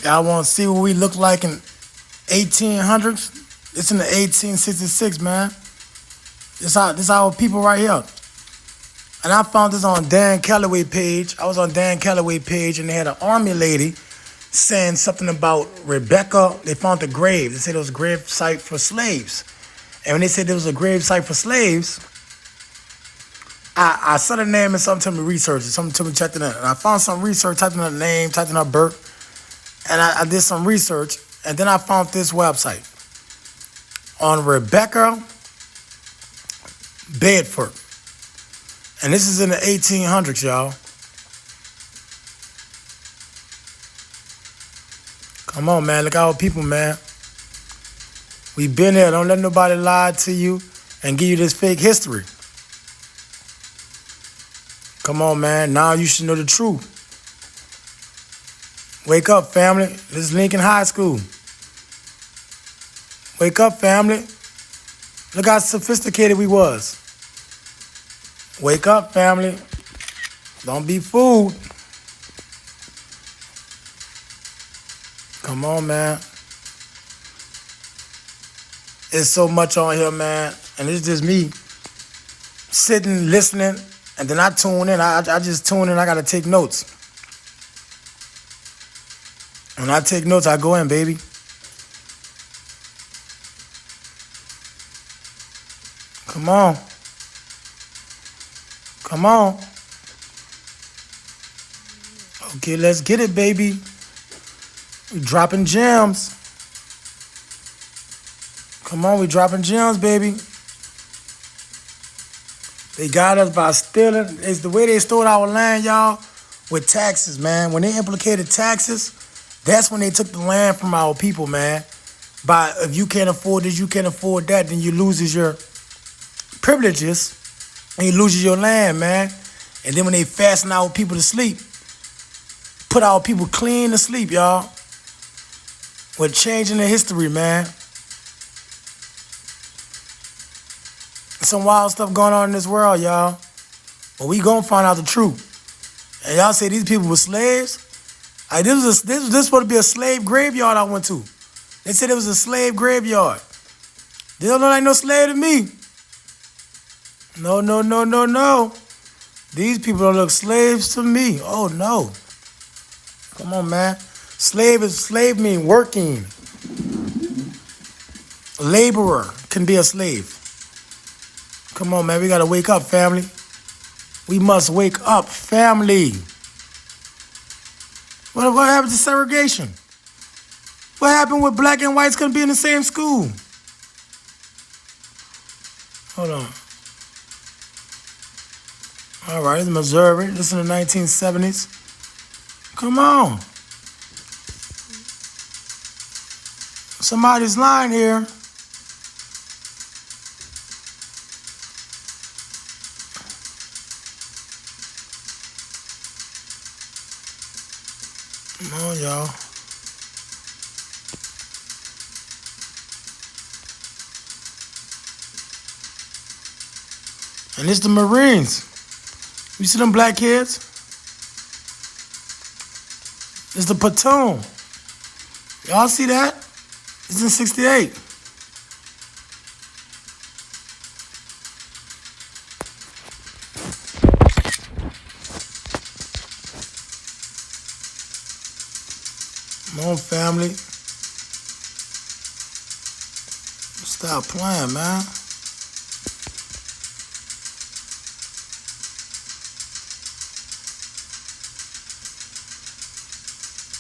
Y'all want to see what we look like in 1800s? It's in the 1866, man. This our people right here. And I found this on Dan Calloway page. I was on Dan Calloway page, and they had an army lady saying something about Rebecca. They found the grave. They said it was a grave site for slaves. And when they said there was a grave site for slaves, I saw the name and something to me research it. Something to me checked it out. And I found some research, typed in her name, typed in her birth. And I did some research. And then I found this website on Rebecca, Bedford. And this is in the 1800s, y'all. Come on, man. Look at our people, man. We been there. Don't let nobody lie to you and give you this fake history. Come on, man. Now you should know the truth. Wake up, family. This is Lincoln High School. Wake up, family. Look how sophisticated we was. Wake up, family. Don't be fooled. Come on, man. It's so much on here, man. And it's just me sitting, listening, and then I tune in. I just tune in. I got to take notes. When I take notes, I go in, baby. Come on. Come on. Okay, let's get it, baby. We dropping gems. Come on, we dropping gems, baby. They got us by stealing. It's the way they stole our land, y'all, with taxes, man. When they implicated taxes, that's when they took the land from our people, man. By if you can't afford this, you can't afford that, then you loses your privileges and you loses your land, man. And then when they fasten our people to sleep, put our people clean to sleep, y'all. We're changing the history, man. Some wild stuff going on in this world, y'all. But we gonna find out the truth. And y'all say these people were slaves? This was supposed to be a slave graveyard I went to. They said it was a slave graveyard. They don't look like no slave to me. No, no, no, no, no. These people don't look slaves to me. Oh, no. Come on, man. Slave mean working. Laborer can be a slave. Come on, man. We got to wake up, family. We must wake up, family. What happened to segregation? What happened with black and whites couldn't be in the same school? Hold on. All right, it's Missouri. This is in the 1970s. Come on. Somebody's lying here. Come on, y'all. And it's the Marines. You see them black kids? It's the platoon. Y'all see that? It's in 68. Come on, family. Stop playing, man.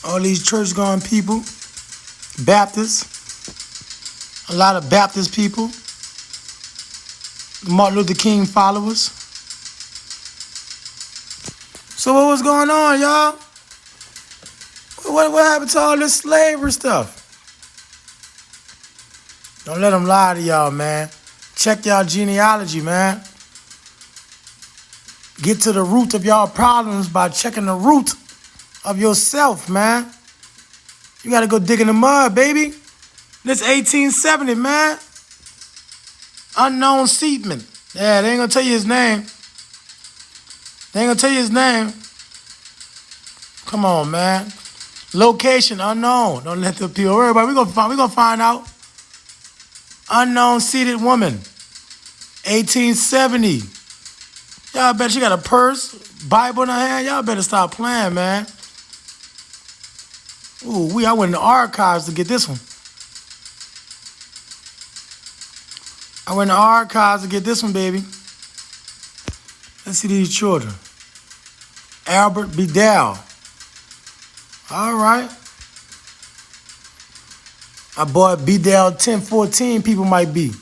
All these church-going people, Baptists, a lot of Baptist people, Martin Luther King followers. So what was going on, y'all? What happened to all this slavery stuff? Don't let them lie to y'all, man. Check y'all genealogy, man. Get to the root of y'all problems by checking the root of yourself, man. You got to go dig in the mud, baby. This 1870, man. Unknown seatman. Yeah, they ain't going to tell you his name. They ain't going to tell you his name. Come on, man. Location unknown. Don't let the people worry about it. We gonna find out. Unknown seated woman. 1870. Y'all bet she got a purse, Bible in her hand. Y'all better stop playing, man. Ooh, I went in the archives to get this one. Baby. Let's see these children. Albert Bedell. All right. My boy Bedell 1014 people might be.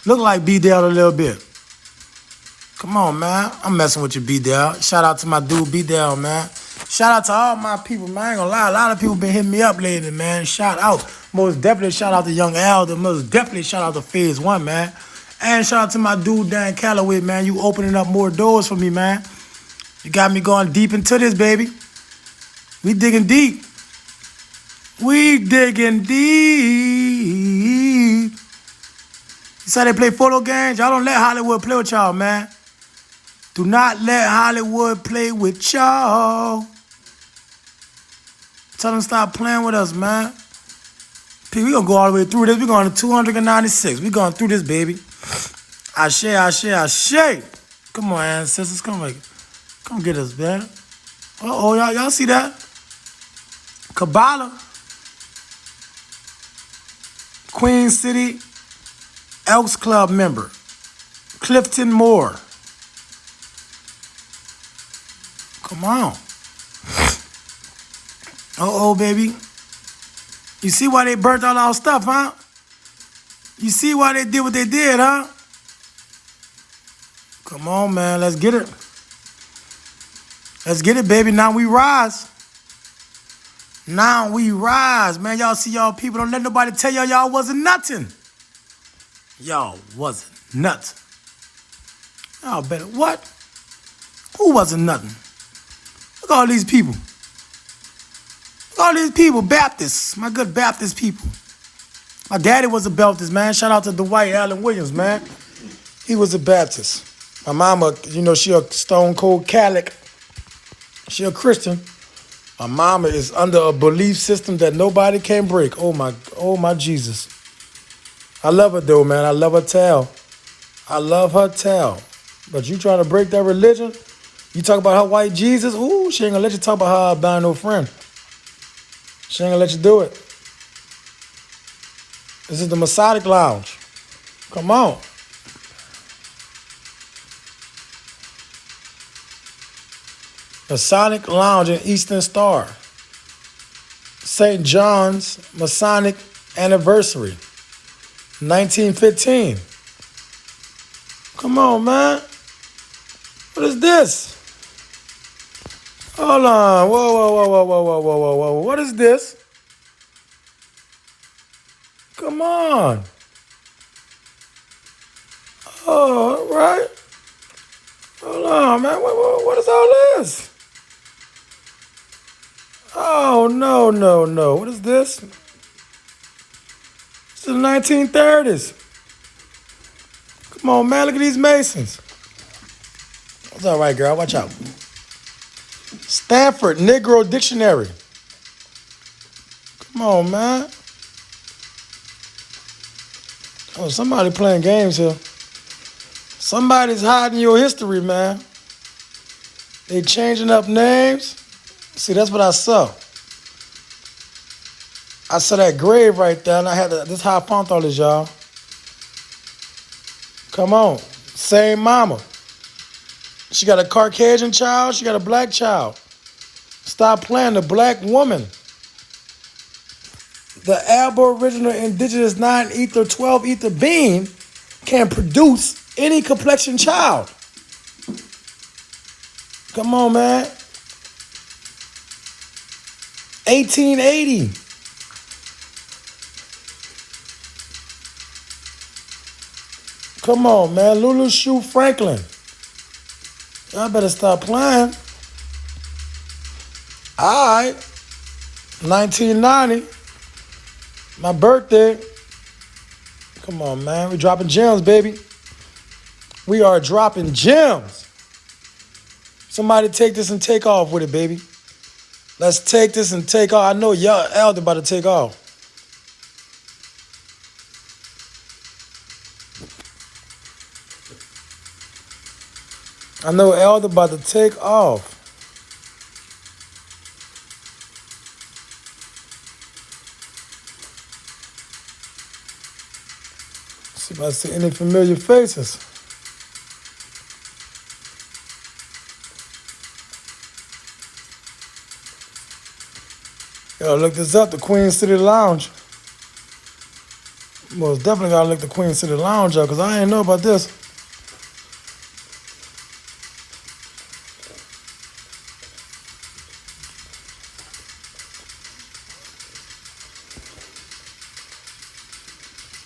Look like Bedell a little bit. Come on, man. I'm messing with you, Bedell. Shout out to my dude, Bedell, man. Shout out to all my people, man. I ain't gonna lie. A lot of people been hitting me up lately, man. Shout out. Most definitely shout out to Young Elder. Most definitely shout out to Phase 1, man. And shout out to my dude, Dan Calloway, man. You opening up more doors for me, man. You got me going deep into this, baby. We digging deep. You saw they play photo games? Y'all don't let Hollywood play with y'all, man. Do not let Hollywood play with y'all. Tell them stop playing with us, man. We gonna go all the way through this. We going to 296. We going through this, baby. Ashe. Come on, ancestors. Come get us, man. Uh-oh, y'all see that? Kabbalah. Queen City Elks Club member. Clifton Moore. Come on. Uh-oh, baby. You see why they burnt all our stuff, huh? You see why they did what they did, huh? Come on, man. Let's get it. Let's get it, baby. Now we rise. Man. Y'all see y'all people. Don't let nobody tell y'all wasn't nothing. Y'all wasn't nothing. Y'all better what? Who wasn't nothing? Look at all these people. Baptists. My good Baptist people. My daddy was a Baptist, man. Shout out to Dwight Allen Williams, man. He was a Baptist. My mama, she a stone cold Catholic. She a Christian. My mama is under a belief system that nobody can break. Oh my Jesus. I love her though, man. I love her tell. But you trying to break that religion? You talk about her white Jesus? Ooh, she ain't gonna let you talk about her albino friend. She ain't gonna let you do it. This is the Masonic Lounge. Come on. Masonic Lounge in Eastern Star. St. John's Masonic Anniversary. 1915. Come on, man. What is this? Hold on. Whoa. What is this? Come on. Oh, all right. Hold on, man. What is all this? Oh, no. What is this? It's the 1930s. Come on, man. Look at these Masons. It's all right, girl. Watch out. Stanford Negro Dictionary. Come on, man. Oh, somebody playing games here. Somebody's hiding your history, man. They changing up names. See, that's what I saw. I saw that grave right there, and this is how I found all this, y'all. Come on. Same mama. She got a Caucasian child. She got a black child. Stop playing. The black woman. The Aboriginal Indigenous 9-ether, 12-ether being can produce any complexion child. Come on, man. 1880. Come on, man. Lulu Shue Franklin. Y'all better stop playing. All right. 1990. My birthday. Come on, man. We dropping gems, baby. We are dropping gems. Somebody take this and take off with it, baby. Let's take this and take off. I know y'all elder about to take off. I know elder about to take off. See if I see any familiar faces. Yo, look this up, the Queen City Lounge. Most definitely gotta look the Queen City Lounge up, because I ain't know about this.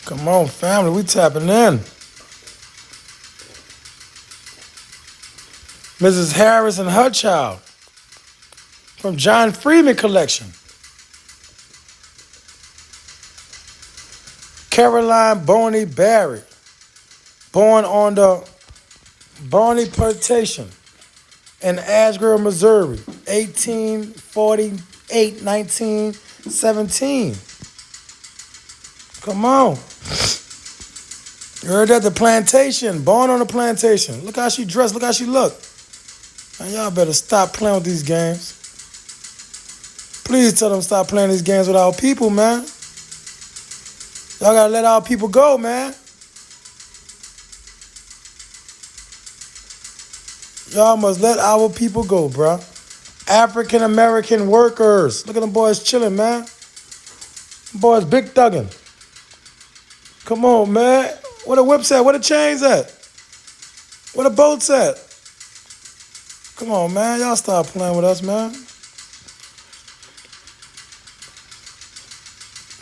Come on, family, we tapping in. Mrs. Harris and her child from John Freeman Collection. Caroline Boney Barrett, born on the Boney Plantation in Asheville, Missouri, 1848, 1917. Come on. You heard that? The plantation, born on the plantation. Look how she dressed, look how she looked. Man, y'all better stop playing with these games. Please tell them stop playing these games with our people, man. Y'all gotta let our people go, man. Y'all must let our people go, bro. African American workers. Look at them boys chilling, man. Them boys big thugging. Come on, man. Where the whips at? Where the chains at? Where the boats at? Come on, man. Y'all stop playing with us, man.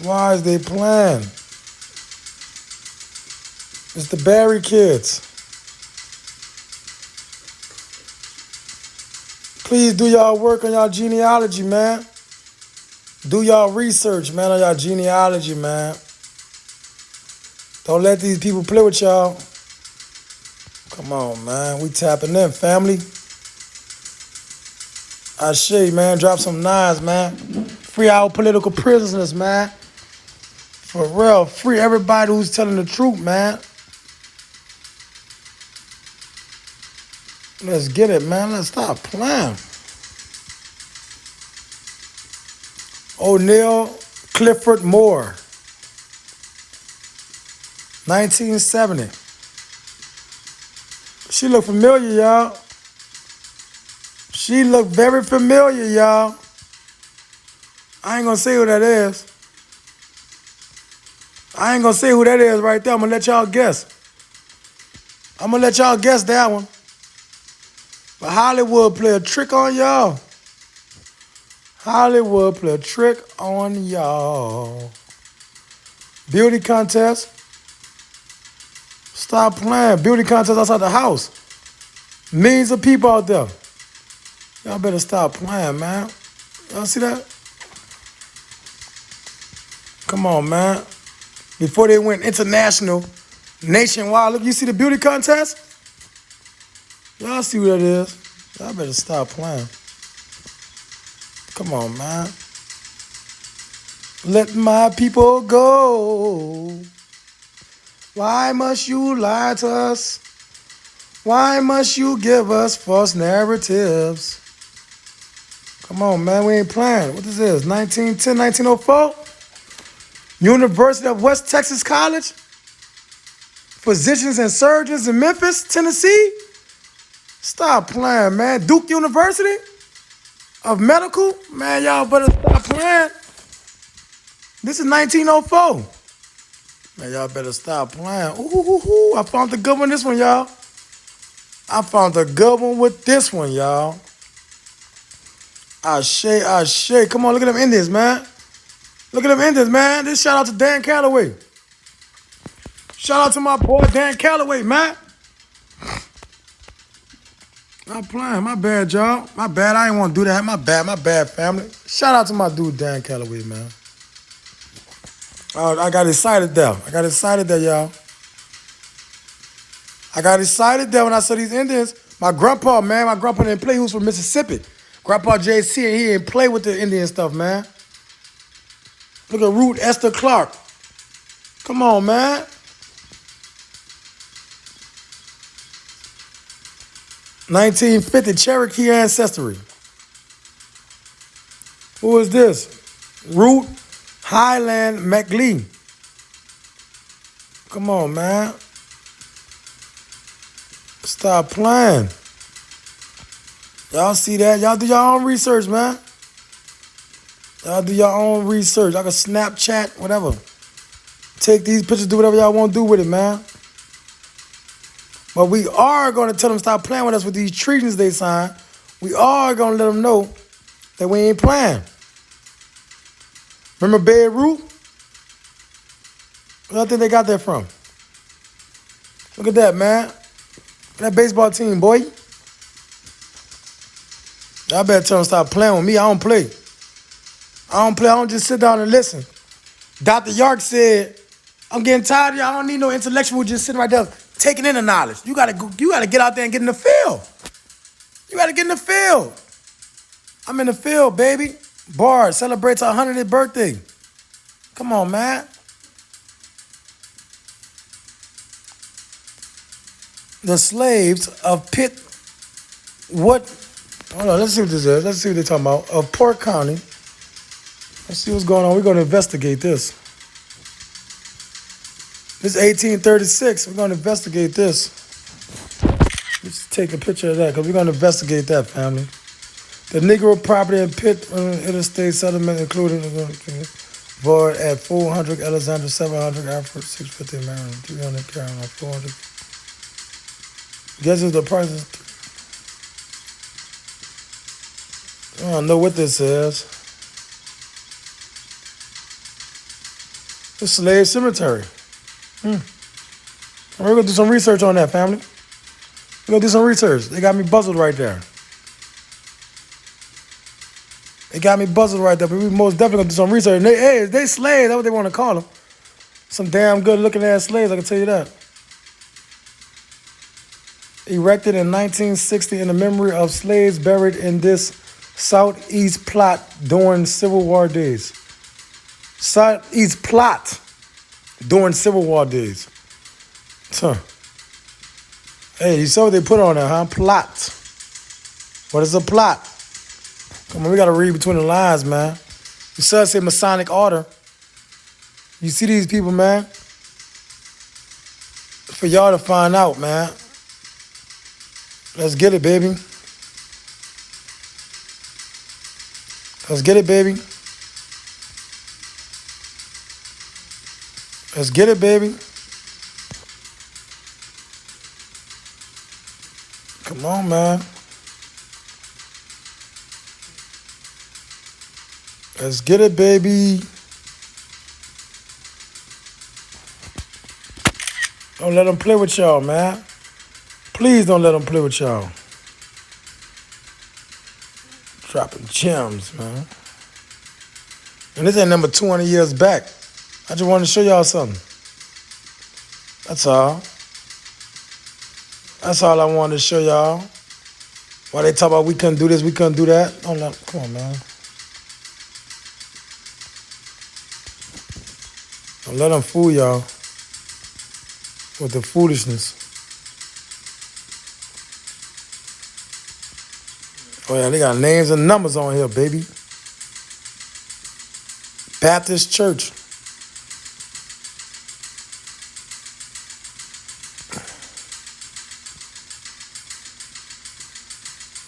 Why is they playing? It's the Barry kids. Please do y'all work on y'all genealogy, man. Do y'all research, man, on y'all genealogy, man. Don't let these people play with y'all. Come on, man. We tapping in, family. Ashe, man. Drop some nines, man. Free our political prisoners, man. For real. Free everybody who's telling the truth, man. Let's get it, man. Let's stop playing. O'Neill Clifford Moore, 1970. She look familiar, y'all. She look very familiar, y'all. I ain't gonna say who that is. I ain't gonna say who that is right there. I'm gonna let y'all guess. I'm gonna let y'all guess that one. But Hollywood play a trick on y'all. Hollywood play a trick on y'all. Beauty contest. Stop playing. Beauty contest outside the house. Millions of people out there. Y'all better stop playing, man. Y'all see that? Come on, man. Before they went international, nationwide, look, you see the beauty contest? Y'all see what that is. Y'all better stop playing. Come on, man. Let my people go. Why must you lie to us? Why must you give us false narratives? Come on, man. We ain't playing. What is this? 1910, 1904? University of West Texas College? Physicians and surgeons in Memphis, Tennessee? Stop playing, man. Duke University of Medical? Man, y'all better stop playing. This is 1904. Man, y'all better stop playing. Ooh, I found the good one, this one, y'all. I found the good one with this one, y'all. Ashe. Come on, look at them Indians, man. Look at them Indians, man. This shout out to Dan Calloway. Shout out to my boy Dan Calloway, man. Not playing. My bad, y'all. My bad. I ain't want to do that. My bad, family. Shout out to my dude, Dan Calloway, man. I got excited there. Y'all. I got excited there when I saw these Indians. My grandpa didn't play. He was from Mississippi. Grandpa JC, and he didn't play with the Indian stuff, man. Look at Ruth Esther Clark. Come on, man. (1950) Cherokee ancestry. Who is this? Ruth Highland McLean. Come on, man. Stop playing. Y'all see that? Y'all do your own research, man. Y'all do your own research. I can Snapchat, whatever. Take these pictures, do whatever y'all want to do with it, man. But we are going to tell them stop playing with us with these treaties they signed. We are going to let them know that we ain't playing. Remember Beirut? Where do you think they got that from? Look at that, man. That baseball team, boy. Y'all better tell them stop playing with me. I don't play. I don't just sit down and listen. Dr. Yark said, I'm getting tired of y'all. I don't need no intellectual just sitting right there taking in the knowledge. You gotta get out there and get in the field. You gotta get in the field. I'm in the field, baby. Bard celebrates her 100th birthday. Come on, man. The slaves of Pitt, hold on, let's see what this is. Let's see what they're talking about. Of Port County. Let's see what's going on. We're going to investigate this. This is 1836. We're going to investigate this. Let's take a picture of that because we're going to investigate that, family. The Negro property in Pitt interstate settlement, including Void at 400 Alexander, 700 Alfred, 650 Maryland, 300 Carolina, 400. Guess the prices. I don't know what this is. The slave cemetery. We're going to do some research on that, family. We're going to do some research. They got me buzzed right there. But we most definitely going to do some research. And they slaves. That's what they want to call them. Some damn good-looking ass slaves, I can tell you that. Erected in 1960 in the memory of slaves buried in this southeast plot during Civil War days. Southeast plot during Civil War days. Huh. Hey, you saw what they put on there, huh? Plot. What is a plot? Come on, we got to read between the lines, man. You saw it say Masonic order. You see these people, man? For y'all to find out, man. Let's get it, baby. Let's get it, baby. Let's get it, baby. Come on, man. Let's get it, baby. Don't let them play with y'all, man. Please don't let them play with y'all. Dropping gems, man. And this ain't number 200 years back. I just wanted to show y'all something. That's all. That's all I wanted to show y'all. Why they talk about we couldn't do this, we couldn't do that. Oh, no. Come on, man. Don't let them fool y'all with the foolishness. Oh, yeah, they got names and numbers on here, baby. Baptist Church.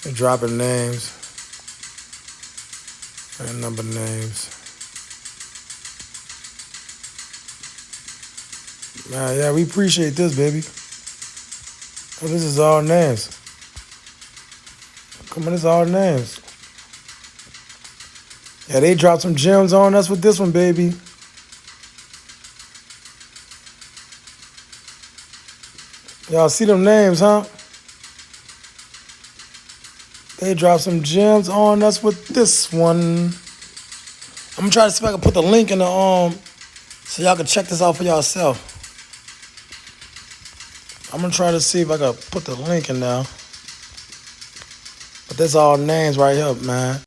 They're dropping names and number names. Man, yeah, we appreciate this, baby. Oh, this is all names. Come on, this is all names. Yeah, they dropped some gems on us with this one, baby. Y'all see them names, huh? They dropped some gems on us with this one. I'm gonna try to see if I can put the link in the so y'all can check this out for yourself. I'm gonna try to see if I can put the link in now. But that's all names right here, man.